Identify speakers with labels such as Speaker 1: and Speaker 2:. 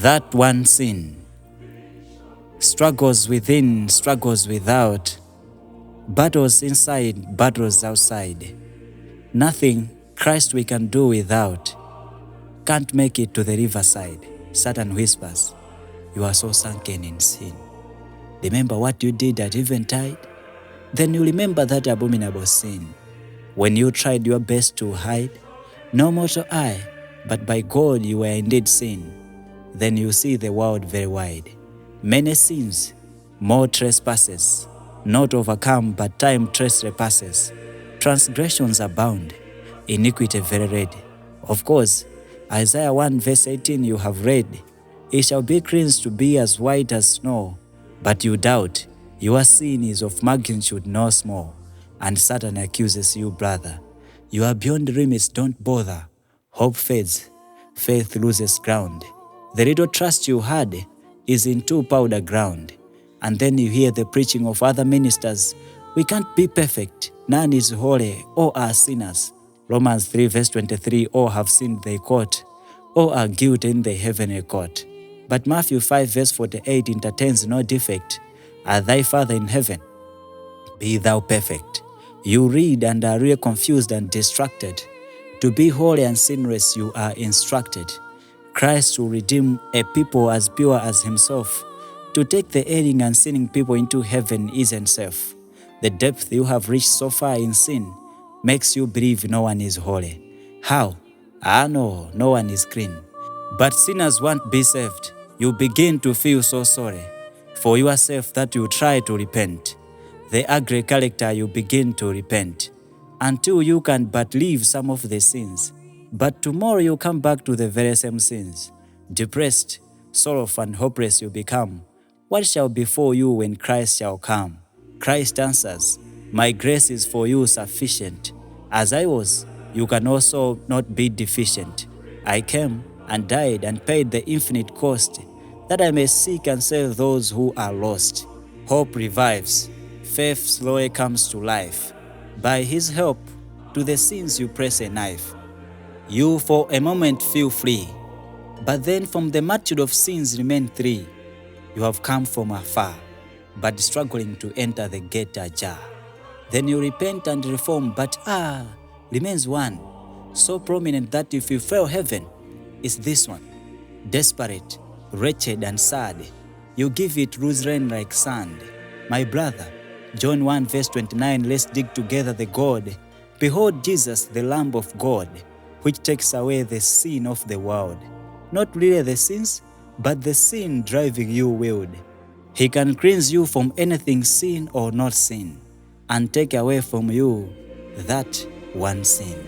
Speaker 1: That one sin. Struggles within, struggles without. Battles inside, battles outside. Nothing Christ we can do without. Can't make it to the riverside. Satan whispers, you are so sunken in sin. Remember what you did at eventide? Then you remember that abominable sin. When you tried your best to hide, no mortal eye, but by God you were indeed sin. Then you see the world very wide. Many sins, more trespasses, not overcome but time tresspasses. Transgressions abound, iniquity very red. Of course, Isaiah 1 verse 18 you have read, it shall be cleansed to be as white as snow. But you doubt, your sin is of magnitude no small, and Satan accuses you, brother. You are beyond limits, don't bother. Hope fades, faith loses ground. The little trust you had is into powder ground. And then you hear the preaching of other ministers. We can't be perfect, none is holy, all are sinners. Romans 3 verse 23, all have sinned they quote, all are guilty in the heavenly court. But Matthew 5 verse 48 entertains no defect. Are thy Father in heaven? Be thou perfect. You read and are really confused and distracted. To be holy and sinless you are instructed. Christ will redeem a people as pure as himself. To take the erring and sinning people into heaven isn't safe. The depth you have reached so far in sin makes you believe no one is holy. How? No one is clean. But sinners won't be saved. You begin to feel so sorry for yourself that you try to repent. The ugly character you begin to repent until you can but leave some of the sins. But tomorrow you come back to the very same sins. Depressed, sorrowful and hopeless you become. What shall befall you when Christ shall come? Christ answers, my grace is for you sufficient. As I was, you can also not be deficient. I came and died and paid the infinite cost, that I may seek and save those who are lost. Hope revives, faith slowly comes to life. By his help, to the sins you press a knife. You for a moment feel free, but then from the multitude of sins remain three. You have come from afar, but struggling to enter the gate ajar. Then you repent and reform, but remains one, so prominent that if you fail heaven, it's this one. Desperate, wretched and sad, you give it loose rain like sand. My brother, John 1 verse 29, let's dig together the God. Behold Jesus, the Lamb of God, which takes away the sin of the world. Not really the sins, but the sin driving you wild. He can cleanse you from anything sin or not sin, and take away from you that one sin.